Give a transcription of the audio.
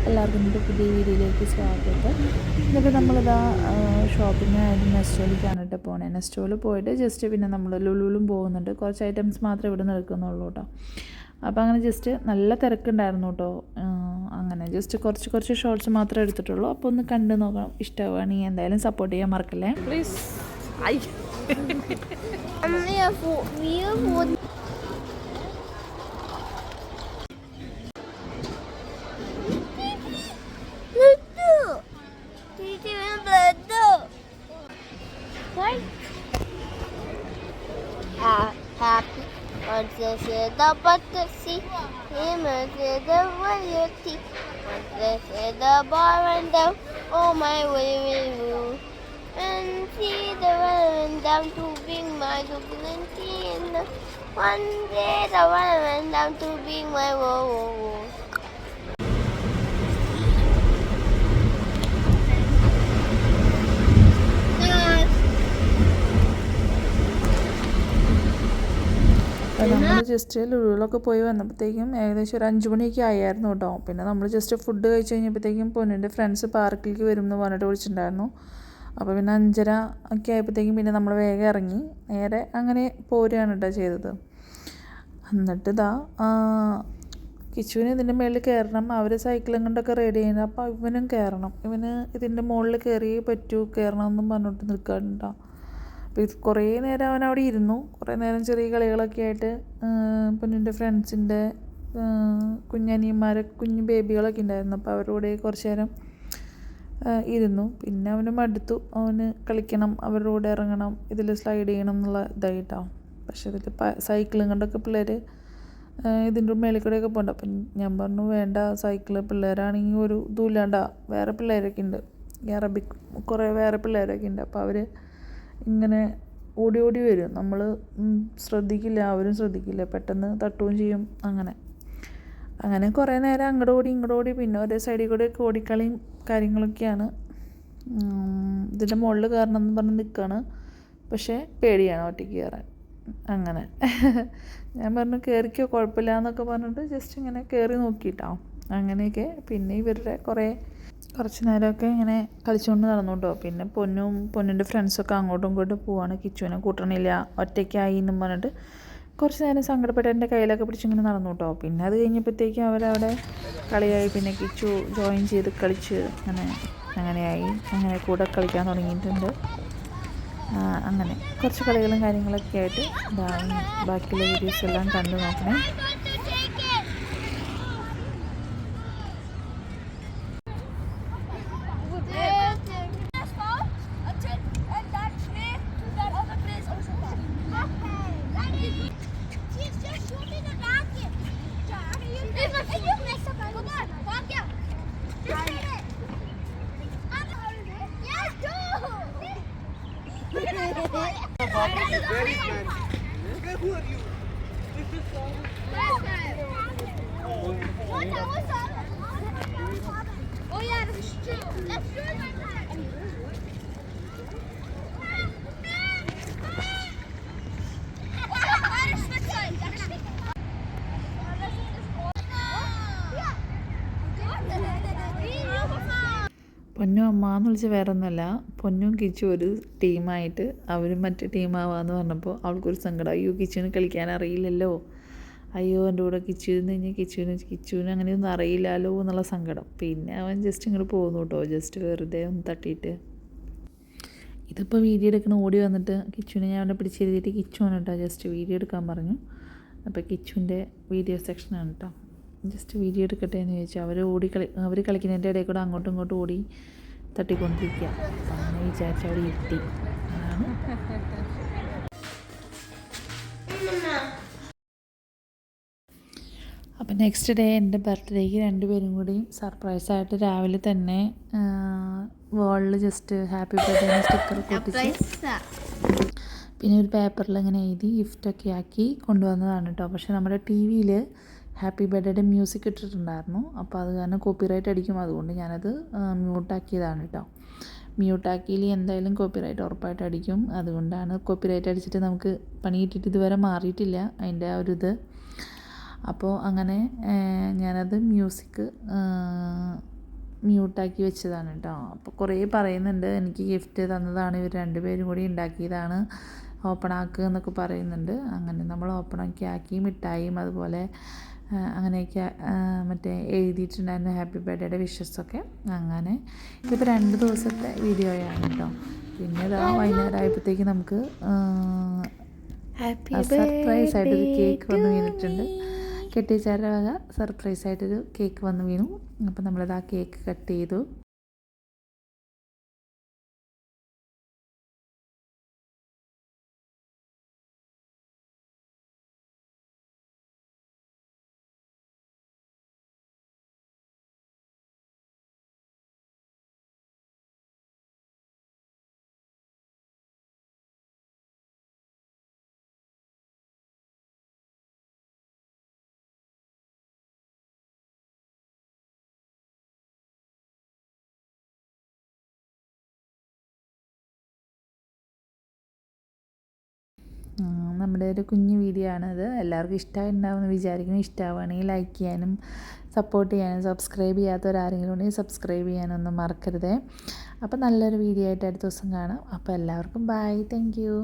എല്ലാവർക്കും എൻ്റെ പുതിയ വീഡിയോയിലേക്ക് സ്വാഗതം. എന്നിട്ട് നമ്മളിതാ ഷോപ്പിംഗ് ആയിട്ട് നെസ്റ്റോയിലേക്കാണ് കേട്ടോ പോണേ. നെസ്റ്റോയിൽ പോയിട്ട് ജസ്റ്റ് പിന്നെ നമ്മൾ ലുലുവിലും പോകുന്നുണ്ട്. കുറച്ച് ഐറ്റംസ് മാത്രമേ ഇവിടെ നിൽക്കുന്നുള്ളൂ കേട്ടോ. അപ്പോൾ അങ്ങനെ ജസ്റ്റ് നല്ല തിരക്കുണ്ടായിരുന്നു കേട്ടോ. അങ്ങനെ ജസ്റ്റ് കുറച്ച് ഷോർട്സ് മാത്രമേ എടുത്തിട്ടുള്ളൂ. അപ്പോൾ ഒന്ന് കണ്ട് നോക്കണം. ഇഷ്ടമാണെങ്കിൽ എന്തായാലും സപ്പോർട്ട് ചെയ്യാൻ മറക്കല്ലേ please. Happy once they say the butter see him and say the royalty once they say the bar went down oh my way and see the well went down to bring my dignity and one day the well went down to bring my woe. അപ്പോൾ നമ്മൾ just ലുലുവിലൊക്കെ പോയി വന്നപ്പോഴത്തേക്കും ഏകദേശം ഒരു 5 മണിയൊക്കെ ആയിരുന്നു കേട്ടോ. പിന്നെ നമ്മൾ ജസ്റ്റ് ഫുഡ് കഴിച്ച് കഴിഞ്ഞപ്പോഴത്തേക്കും പൊന്നിൻ്റെ ഫ്രണ്ട്സ് പാർക്കിലേക്ക് വരും എന്ന് പറഞ്ഞിട്ട് വിളിച്ചിട്ടുണ്ടായിരുന്നു. അപ്പോൾ പിന്നെ 5:30 ഒക്കെ ആയപ്പോഴത്തേക്കും പിന്നെ നമ്മൾ വേഗം ഇറങ്ങി നേരെ അങ്ങനെ പോരുകയാണ് കേട്ടോ ചെയ്തത്. എന്നിട്ട് ഇതാ കിച്ചുവിന് ഇതിൻ്റെ മുകളിൽ കയറണം. അവർ സൈക്കിളും കൊണ്ടൊക്കെ റെഡി ചെയ്യുന്നത്. അപ്പോൾ ഇവനും കയറണം. ഇവന് ഇതിൻ്റെ മുകളിൽ കയറിയേ പറ്റൂ, കയറണമെന്നും പറഞ്ഞിട്ട് നിൽക്കാറുണ്ടോ. അപ്പോൾ ഇത് കുറേ നേരം അവൻ അവിടെ ഇരുന്നു. കുറേ നേരം ചെറിയ കളികളൊക്കെ ആയിട്ട് പൊന്നിൻ്റെ ഫ്രണ്ട്സിൻ്റെ കുഞ്ഞനിയന്മാരെ കുഞ്ഞു ബേബികളൊക്കെ ഉണ്ടായിരുന്നു. അപ്പോൾ അവരുടെ കുറച്ച് നേരം ഇരുന്നു. പിന്നെ അവന് മടുത്തു. അവന് കളിക്കണം, അവരുടെ കൂടെ ഇറങ്ങണം, ഇതിൽ സ്ലൈഡ് ചെയ്യണം എന്നുള്ള ഇതായിട്ടാവും. പക്ഷേ ഇതിൽ സൈക്കിളും കൊണ്ടൊക്കെ പിള്ളേർ ഇതിൻ്റെ മേളിൽ കൂടെയൊക്കെ പോകണ്ട. അപ്പം ഞാൻ പറഞ്ഞു വേണ്ട, സൈക്കിള് പിള്ളേരാണെങ്കിൽ ഒരു ഇതുമില്ലാണ്ട വേറെ പിള്ളേരൊക്കെ ഉണ്ട്, അറബിക് കുറേ വേറെ പിള്ളേരൊക്കെ ഉണ്ട്. അപ്പോൾ അവർ ഇങ്ങനെ ഓടി ഓടി വരും. നമ്മൾ ശ്രദ്ധിക്കില്ല, അവരും ശ്രദ്ധിക്കില്ല, പെട്ടെന്ന് തട്ടുകയും ചെയ്യും. അങ്ങനെ കുറേ നേരം അങ്ങോട്ട് ഓടി പിന്നെ ഒരേ സൈഡിൽ കൂടെയൊക്കെ ഓടിക്കളിയും കാര്യങ്ങളൊക്കെയാണ്. ഇതിൻ്റെ മുകളിൽ കയറണം എന്ന് പറഞ്ഞ് നിൽക്കുകയാണ്. പക്ഷേ പേടിയാണ് ഒറ്റയ്ക്ക് കയറാൻ. അങ്ങനെ ഞാൻ പറഞ്ഞു കയറിക്കോ കുഴപ്പമില്ല എന്നൊക്കെ പറഞ്ഞിട്ട് ജസ്റ്റ് ഇങ്ങനെ കയറി നോക്കിയിട്ടാവും. അങ്ങനെയൊക്കെ പിന്നെ ഇവരുടെ കുറച്ച് നേരമൊക്കെ ഇങ്ങനെ കളിച്ചുകൊണ്ട് നടന്നു കേട്ടോ. പിന്നെ പൊന്നിൻ്റെ ഫ്രണ്ട്സൊക്കെ അങ്ങോട്ടും ഇങ്ങോട്ടും പോവാണ്. കിച്ചുവിനെ കൂട്ടണില്ല, ഒറ്റയ്ക്കായി എന്നും പറഞ്ഞിട്ട് കുറച്ച് നേരം സങ്കടപ്പെട്ട് എൻ്റെ കയ്യിലൊക്കെ പിടിച്ചിങ്ങനെ നടന്നു കേട്ടോ. പിന്നെ അത് കഴിഞ്ഞപ്പോഴത്തേക്കും അവരവിടെ കളിയായി. പിന്നെ കിച്ചു ജോയിൻ ചെയ്ത് കളിച്ച് അങ്ങനെയായി. അങ്ങനെ കൂടെ കളിക്കാൻ തുടങ്ങിയിട്ടുണ്ട്. അങ്ങനെ കുറച്ച് കളികളും കാര്യങ്ങളൊക്കെ ആയിട്ട് ബാക്കിയുള്ള വീഡിയോസ് എല്ലാം കണ്ടു നോക്കണേ. Who are you? This is Oh yeah, that's true. That's true. പൊന്നും അമ്മ എന്ന് വിളിച്ച് വേറെ ഒന്നുമല്ല, പൊന്നും കിച്ചു ഒരു ടീമായിട്ട് അവരും മറ്റേ ടീമാവാന്ന് പറഞ്ഞപ്പോൾ അവൾക്കൊരു സങ്കടം. അയ്യോ കിച്ചുവിന് കളിക്കാൻ അറിയില്ലല്ലോ, അയ്യോ എൻ്റെ കൂടെ കിച്ചു ഇരുന്ന് കഴിഞ്ഞാൽ കിച്ചുവിന് അങ്ങനെയൊന്നും അറിയില്ലല്ലോ എന്നുള്ള സങ്കടം. പിന്നെ അവൻ ജസ്റ്റ് ഇങ്ങോട്ട് പോകുന്നു കേട്ടോ, ജസ്റ്റ് വെറുതെ ഒന്ന് തട്ടിയിട്ട്. ഇതിപ്പോൾ വീഡിയോ എടുക്കുന്ന ഓടി വന്നിട്ട് കിച്ചുവിനെ ഞാൻ അവിടെ പിടിച്ചിരുത്തിയിട്ട് കിച്ചുവാണ് കേട്ടോ ജസ്റ്റ് വീഡിയോ എടുക്കാൻ പറഞ്ഞു. അപ്പോൾ കിച്ചുവിൻ്റെ വീഡിയോ സെക്ഷനാണ് കേട്ടോ. ജസ്റ്റ് വീഡിയോ എടുക്കട്ടെ എന്ന് ചോദിച്ചാൽ അവർ കളിക്കുന്നതിൻ്റെ ഇടയിൽ കൂടെ അങ്ങോട്ടും ഇങ്ങോട്ടും ഓടി തട്ടിക്കൊണ്ടിരിക്കുക. അങ്ങനെ വിചാരിച്ച അവിടെ ഇരുത്തി. അതാണ് അപ്പം നെക്സ്റ്റ് ഡേ എൻ്റെ ബർത്ത്ഡേക്ക് രണ്ടുപേരും കൂടി സർപ്രൈസായിട്ട് രാവിലെ തന്നെ വാളിൽ ജസ്റ്റ് ഹാപ്പി ബർത്ത്ഡേ സ്റ്റിക്കർ ഒട്ടിച്ച് പിന്നെ ഒരു പേപ്പറിൽ ഇങ്ങനെ എഴുതി ഗിഫ്റ്റൊക്കെ ആക്കി കൊണ്ടുവന്നതാണ് കേട്ടോ. പക്ഷേ നമ്മുടെ ടി വിയിൽ ഹാപ്പി ബർത്ത്ഡേയുടെ മ്യൂസിക് ഇട്ടിട്ടുണ്ടായിരുന്നു. അപ്പോൾ അത് കാരണം കോപ്പിറൈറ്റ് അടിക്കും. അതുകൊണ്ട് ഞാനത് മ്യൂട്ടാക്കിയതാണ് കേട്ടോ. മ്യൂട്ടാക്കിയിൽ എന്തായാലും കോപ്പിറൈറ്റ് ഉറപ്പായിട്ട് അടിക്കും. അതുകൊണ്ടാണ് കോപ്പിറൈറ്റ് അടിച്ചിട്ട് നമുക്ക് പണി കിട്ടിയിട്ട് ഇതുവരെ മാറിയിട്ടില്ല അതിൻ്റെ ആ ഒരു ഇത്. അപ്പോൾ അങ്ങനെ ഞാനത് മ്യൂസിക് മ്യൂട്ടാക്കി വെച്ചതാണ് കേട്ടോ. അപ്പോൾ കുറേ പറയുന്നുണ്ട് എനിക്ക് ഗിഫ്റ്റ് തന്നതാണ്, ഇവർ രണ്ടുപേരും കൂടി ഉണ്ടാക്കിയതാണ്, ഓപ്പൺ ആക്കുക എന്നൊക്കെ പറയുന്നുണ്ട്. അങ്ങനെ നമ്മൾ ഓപ്പൺ ആക്കി മിഠായിയും അതുപോലെ അങ്ങനെയൊക്കെ മറ്റേ എഴുതിയിട്ടുണ്ടായിരുന്നു ഹാപ്പി ബർത്ത്ഡേയുടെ വിഷസൊക്കെ. അങ്ങനെ ഇതിപ്പോൾ 2 ദിവസത്തെ വീഡിയോയാണ് കേട്ടോ. പിന്നെ ഇതാ വൈകുന്നേരം ആയപ്പോഴത്തേക്ക് നമുക്ക് സർപ്രൈസ് ആയിട്ടൊരു കേക്ക് വന്ന് വീണിട്ടുണ്ട്. കെട്ടിച്ചാരുടെ വക സർപ്രൈസ് ആയിട്ടൊരു കേക്ക് വന്ന് വീണു. അപ്പോൾ നമ്മളത് ആ കേക്ക് കട്ട് ചെയ്തു. നമ്മുടെ ഒരു കുഞ്ഞു വീഡിയോ ആണത്. എല്ലാവർക്കും ഇഷ്ടമായിട്ടുണ്ടാവുമെന്ന് വിചാരിക്കുന്നു. ഇഷ്ടമാവുകയാണെങ്കിൽ ലൈക്ക് ചെയ്യാനും സപ്പോർട്ട് ചെയ്യാനും, സബ്സ്ക്രൈബ് ചെയ്യാത്തവരാരെങ്കിലും ഉണ്ടെങ്കിൽ സബ്സ്ക്രൈബ് ചെയ്യാനൊന്നും മറക്കരുതേ. അപ്പോൾ നല്ലൊരു വീഡിയോ ആയിട്ട് അടുത്ത ദിവസം കാണാം. അപ്പോൾ എല്ലാവർക്കും ബൈ, താങ്ക് യു.